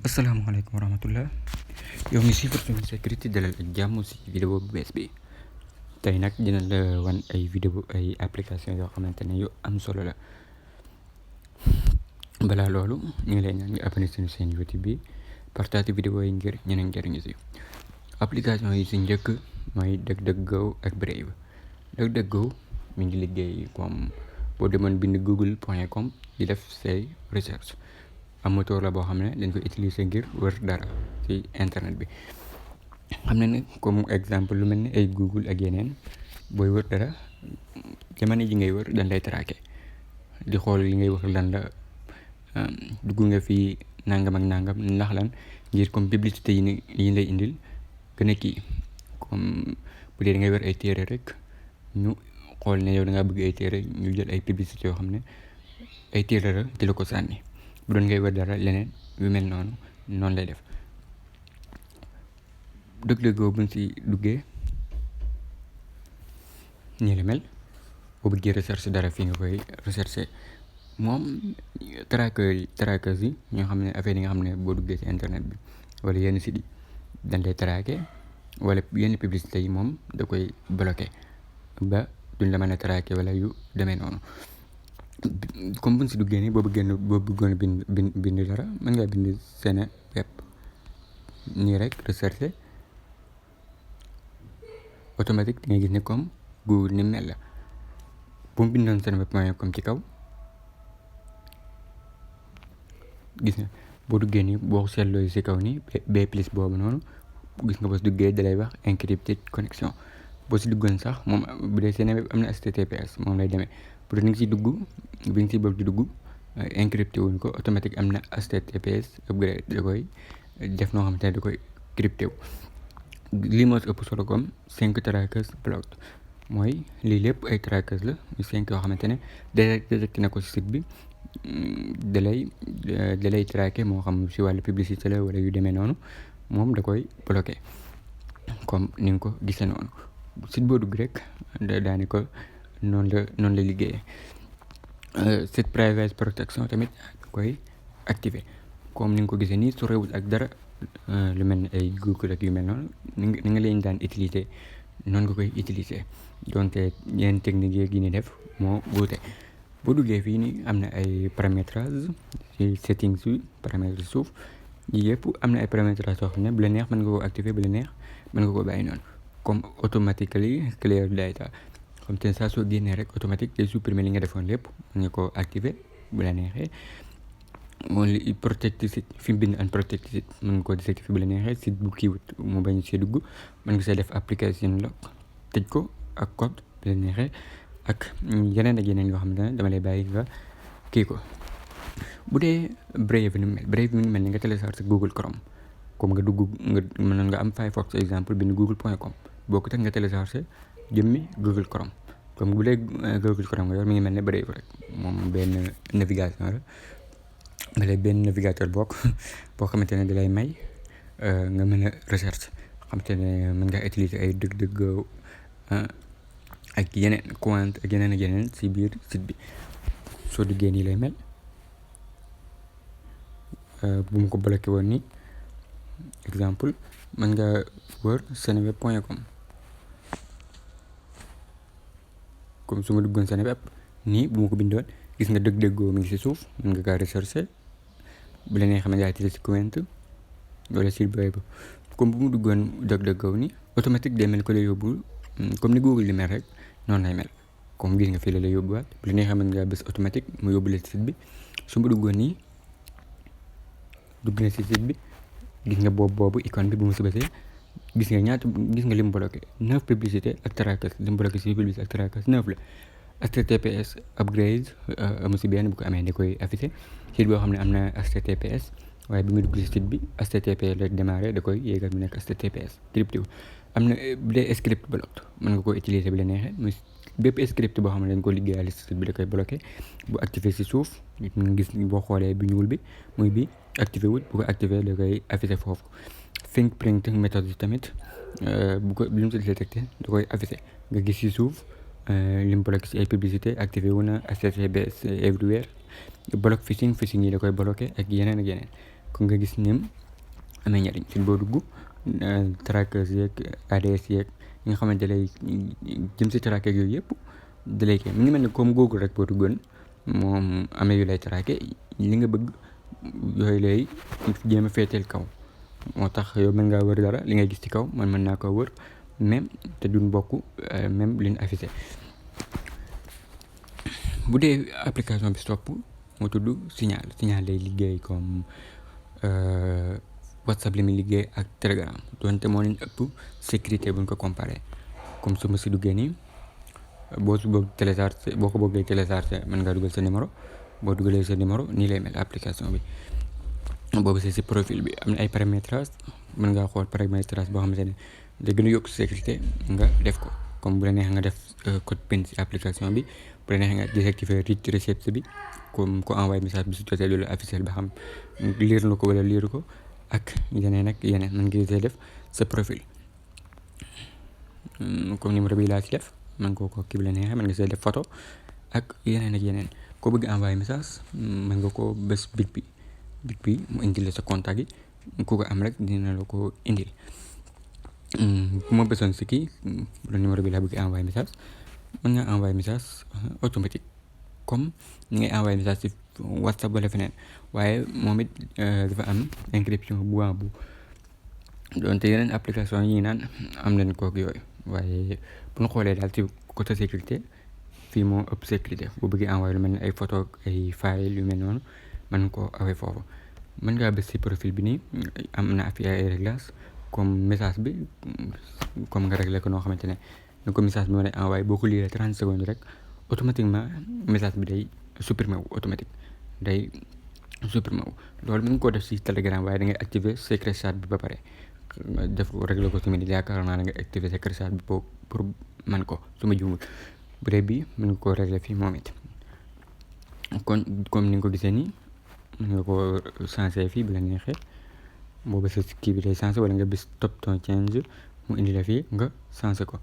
Assalamualaikum warahmatullah. yow mi suivre suñu sécurité dalal ak jàmm si vidéo bu bees bi. tey nag dina la wan ay vidéo ay application yoo xamante ne yu am solo la. balaa loolu ñu ngi lay ñaan nga abonné suñu chaîne YouTube bi partage vidéo yi ngir ñeneen njëriñu si. application yi si njëkk mooy DuckDuckGo ak Brave. DuckDuckGo mi ngi liggéey comme boo demoon bind google.com di def say recherche. am moteur la boo xam ne dañ ko utiliser ngir wër dara ci internet bi. xam ne nag comme exemple lu mel ni ay Google ak yeneen booy wër dara jamono ji ngay wër dañ lay traquer di xool li ngay wax lan la dugg nga fi nangam ak nangam ndax lan ngir comme publicité yi lay indil gën a kii comme bu dee da ngay wër ay téere rek ñu xool ne yow da ngaa bëgg ay téere ñu jël ay publicité yoo xam ne ay téere la di la ko sànni. bu doon ngay wër dara leneen yu mel noonu lay def. DuckDuckGo buñ si duggee nii la mel boo bëggee recherche dara fii nga koy recherche moom traqueurs yi ñoo xam ne affaire yi nga xam ne boo duggee ci internet bi wala yenn site yi dañ lay traquer wala yenn publicité yi moom da koy bloquer ba duñ la mën a traquer wala yu demee noonu. comme buñ si duggee nii boo bëggoon bind dara mën ngaa bind Seneweb nii rek recherche automatique di nga gis ne comme Google ni mel la. bu mu bindoon Seneweb.com ci kaw gis nga boo duggee nii boo seetloo si kaw nii B+ boobu noonu gis nga boo si duggee dalay wax encrypted connection. boo si duggoon sax moom bu dee Seneweb am na HTTPS moom lay demee bu dee ni nga si dugg bi nga si bëgg di dugg encrypté wuñ ko automatique am na HTTPS upgrade da koy def noo xamante ne da koy crypté wu. lii moo si ëpp solo comme 5 trackers blocked mooy lii lépp ay trackers la 5 yoo xamante ne détecté na ko si site bi dalay traqué moo xam si wàllu publicité la wala yu demee noonu moom da koy bloqué comme ni nga ko gisee noonu. site boo dugg rek daani ko noonu la liggéeyee. site privacy protection tamit da koy activé comme ni nga ko gisee nii su réewul ak dara lu mel ni ay Google ak yu mel noonu ni nga leen daan utiliser noonu nga koy utiliser donte yenn technique yi ni def moo wuute. boo duggee fii nii am na ay paramétrage ci settings yi paramètres suuf yi yëpp am na ay paramétrage yoo xam ne bu la neex mën nga ko activer bu la neex mën nga ko bàyyi noonu comme automatically clear data comme te saa soo génnee rek automatique day supprimer li nga defoon lépp mën nga ko activer bu la neexee. moom li protect site fi mu bind unprotect site mën nga koo désactiver bu la neexee site bu kiiwut mu bañ see dugg mën nga see def application lock tëj ko ak code bu la neexee ak yeneen yoo xam ne dama lay bàyyi nga kii ko. bu dee Brave ni mu mel ni nga télécharge Google Chrome comme nga dugg nga mën nga am Firefox exemple bind google.com boo ko teg nga télécharge jëmmi Google Chrome comme bu dee Google Chrome nga yor mi ngi mel ne Brave rek moom benn navigation la benn navigateur boo xamante ne dalay may nga mën a recherche xamante ne mën ngaa utiliser ay DuckDuckGo ak yeneen Qwant ak yeneen si biir site bi. soo duggee nii lay mel bu mu ko bloqué woon nii exemple mën nga wër Seneweb.com comme su ma duggoon Seneweb nii bu ma ko bindoon gis nga DuckDuckGo mi ngi si suuf mën nga kaa recherche bu la nee xam ne yaa utiliser si Qwant wala si Brave comme bu mu duggoon DuckDuckGo nii automatique day mel ko lay yóbbu comme ni Google di mel rek noonu lay mel comme gis nga fii la lay yóbbuwaat bu la nee xam ne ngaa bës automatique mu yóbbu la si site bi. su ma duggoon nii dugg na si site bi gis nga boobu icône bi bu mu si bësee gis nga li mu bloqué 9 publicité ak trackers li mu bloqué si publicité ak trackers 9 la. HTTPS upgrade amu si benn bu ko amee da koy affiché site boo xam ne am na HTTPS waaye bi nga dugg si site bi HTTP la démarré da koy yéegal mu nekk HTTPS crypté am na bu dee script blocked mën nga ko utiliser bi la neexee bépp script boo xam ne dañ ko liggéeyal si site bi da koy bloqué bu activé si suuf nga gis boo xoolee bi ñuul bi muy bi activé wul bu ko activé da koy affiché foofu. fingerprint méthode yi tamit bu ko li mu si détecté da koy affiché nga gis si suuf li mu bloqué si ay publicité activé wu na HTTPS everywhere block phishing yi da koy bloqué ak yeneen ko nga gis ni amee njariñ site boo dugg trackers yeeg ADS yeeg yi nga xamante lay jëm si tracker yooyu yëpp dalay kii mi ngi mel ni comme Google rek boo duggoon moom amee yu lay traqué li nga bëgg yooyu lay jéem a féeteel kaw moo tax yow mën ngaa wër dara li ngay gis ci kaw man mën naa ko wër même te duñ bokk même liñ affiché bu dee application bi topp moo tudd Signal lay liggéey comme WhatsApp li muy liggéey ak Telegram donte moo leen ëpp sécurité buñ ko comparé comme su ma si duggee nii boo ko bëggee téléchargé mën ngaa dugal sa numéro boo dugalee sa numéro nii lay mel application bi boobu c'est si profil bi am na ay paramétrage mën ngaa xool paramétrage boo xamante ne da gën a yokk sécurité nga def ko comme bu la neexee nga def code PIN si application bi bu la neexee nga désactiver read receipt bi comme ko envoyé message bi su jotee du la officiel ba xam lire na ko wala lire ko ak yeneen mën nga see def sa profil comme numéro bi laa ci def mën nga ko kii bi la neexee mën nga see def photo ak yeneen ko bëgg envoyé message mën nga ko bés bip bi mu indil la sa contact yi ku ko am rek dina la ko indil bu ma bësoon si kii le numéro bi laa bëgg envoyé message mën nga envoyé message automatique comme ni ngay envoyé message si WhatsApp wala feneen waaye moom it dafa am encryption bu donte yeneen application yi naan am nañ kook yooyu waaye bu ñu xoolee daal ci côté sécurité fii moo ëpp sécurité bu bëggee envoyé lu mel ni ay photo ay file yu mel noonu mën nga koo awee foofu mën ngaa bës ci profil bi nii am na fi ay réglages comme message bi comme nga réglé ko noo xamante ne ni ko message bi ma lay envoyé boo ko lire 30 secondes rek automatiquement message bi day supprimer wu loolu mën nga koo def ci Telegram waaye da ngay activer secret chat bi ba pare def ko réglé ko tamit yaakaar naa da nga activer secret chat bi pour man ko su ma juumul bu dee bii mën nga koo réglé fii moom it kon comme ni nga ko gisee nii mën nga koo changé fii bu la neexee boobu sa kii bi day changé wala nga bis top ton change mu indi la fii nga changé ko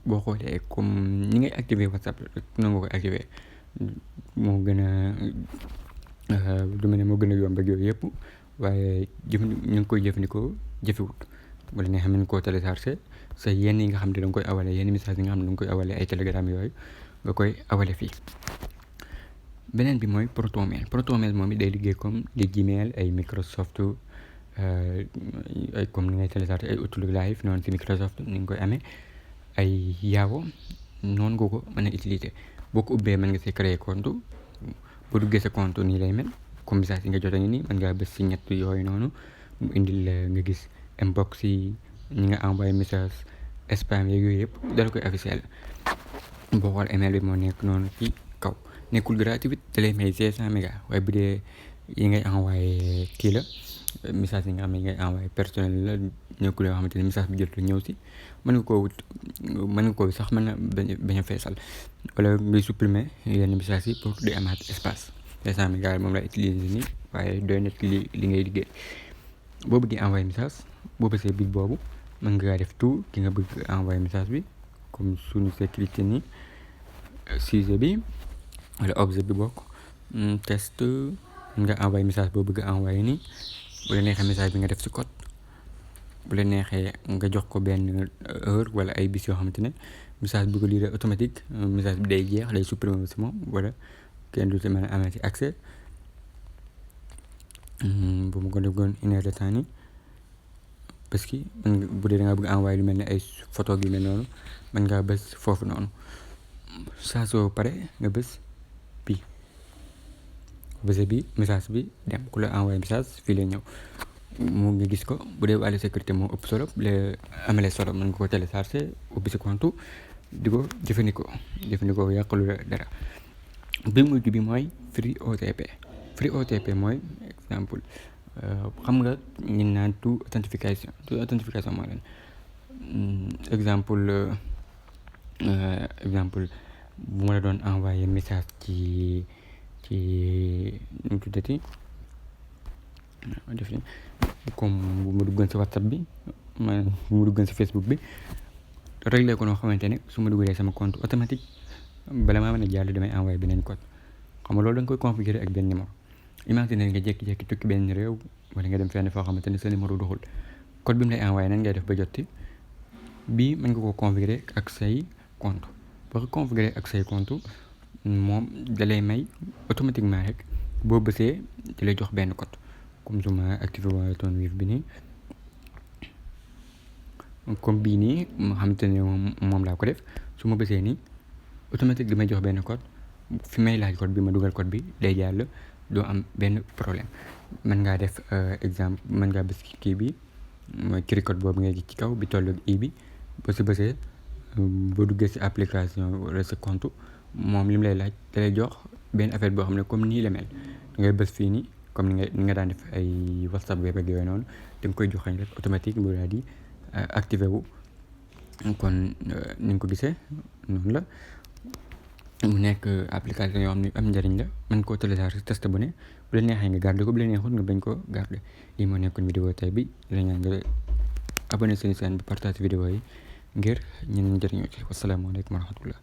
boo xoolee comme ni ngay activer WhatsApp rek noonu nga koy activer moo gën a yomb ak yooyu yëpp waaye ñu ngi koy jëfandikoo jëfewut wala ne xam ne koo téléchargé sa yenn yi nga xam ne da nga koy awale yenn message yi nga xam ne da nga koy awale ay Telegram yooyu nga koy awale fii beneen bi mooy Protonmail moom it day liggéey comme les Gmail ay Microsoft ay comme ni ngay téléchargé ay Outlook Live noonu si Microsoft ni nga koy amee ay Yahoo noonu nga ko mën a utiliser boo ko ubbee mën nga see créer compte boo duggee sa compte nii lay mel comme message yi nga jot a ngi nii mën ngaa bës si ñett yooyu noonu mu indil nga gis inbox yi ñi nga envoyé message spam yeeg yooyu yëpp dala koy officiel boo xool email bi moo nekk noonu ci kaw nekkul gratuit da lay may 500 mégas waaye bu dee yi ngay envoyé kii la message yi nga xam ne yi ngay envoyé personnel la nekkul yoo xamante ne message bi jot la ñëw si mën nga koo sax mën na bañ a feesal wala ngay supprimer yenn message yi pour di amaat espace 500 mégas moom lay utiliser nii waaye doy na ci li ngay liggéey boo bëggee envoyé message boo bësee bit boobu mën nga def tout ki nga bëgg envoyé message bi comme suñu sécurité nii sujet bi wala objet bi bokk test nga envoyé message boo bëgg envoyé nii bu la neexee message bi nga def ci code bu la neexee nga jox ko benn heure wala ay bis yoo xamante ne message bi ko lire automatique message bi day jeex day supprimer si moom wala kenn du ci mën a amee ci accès bu ma ko defoon une heure de temps nii parce que bu dee da nga bëgg envoyé lu mel ne ay photo yu mel noonu mën ngaa bës foofu noonu saa soo pare nga bës bii bës bi message bi dem ku la envoyé message fii lay ñëw mu nga gis ko bu dee wàllu sécurité moo ëpp solo bu dee amalee solo mën nga ko télécharger ubbi si compte di ko jëfandikoo yàqalu la dara bi mujj bi mooy Free OTP mooy exemple xam nga ñu naan tout authentification mooy lan exemple bu ma la doon envoyé message ci nu mu tuddati def comme bu ma duggoon si WhatsApp bi bu ma duggoon si Facebook bi réglé ko noo xamante ne su ma duggalee sama compte automatique bala maa mën a jàll damay envoyé beneen code xam nga loolu da nga koy configurer ak benn numéro imaginer nga jékki-jékki tukki benn réew wala nga dem fenn foo xamante ne sa numéro doxul code bi mu lay envoyé nan ngay def ba jotti bii mën nga ko configurer ak say compte boo ko configurer ak say compte moom da lay may automatiquement rek boo bësee da lay jox benn code comme su ma activé Wave bi nii comme bii nii nga xamante ne moom laa ko def su ma bësee nii automatique damay jox benn code fi may laaj code bi ma dugal code bi day jàll doo am benn problème mën ngaa def exemple mën ngaa bës kii bi mooy cri code boobu ngay gis ci kaw bi tollu i bi boo si bësee boo duggee si application wala sa compte moom li mu lay laaj da lay jox benn affaire boo xam ne comme nii la mel da ngay bës fii nii comme ni nga daan def ay WhatsApp web ak yooyu noonu da nga koy joxañ rek automatique mu daal di activé wu kon ni nga ko gisee noonu la mu nekk application yoo xam ne am njëriñ la mën koo télécharger test bu ne bu la neexee nga garder ko bu la neexul nga bañ koo garder lii moo nekkoon vidéo tey bi la ñaan nga abonné seen chaîne bi partage vidéo yi ngir ñeneen njëriñoo ci wasalaamaaleykum wa rahmatullah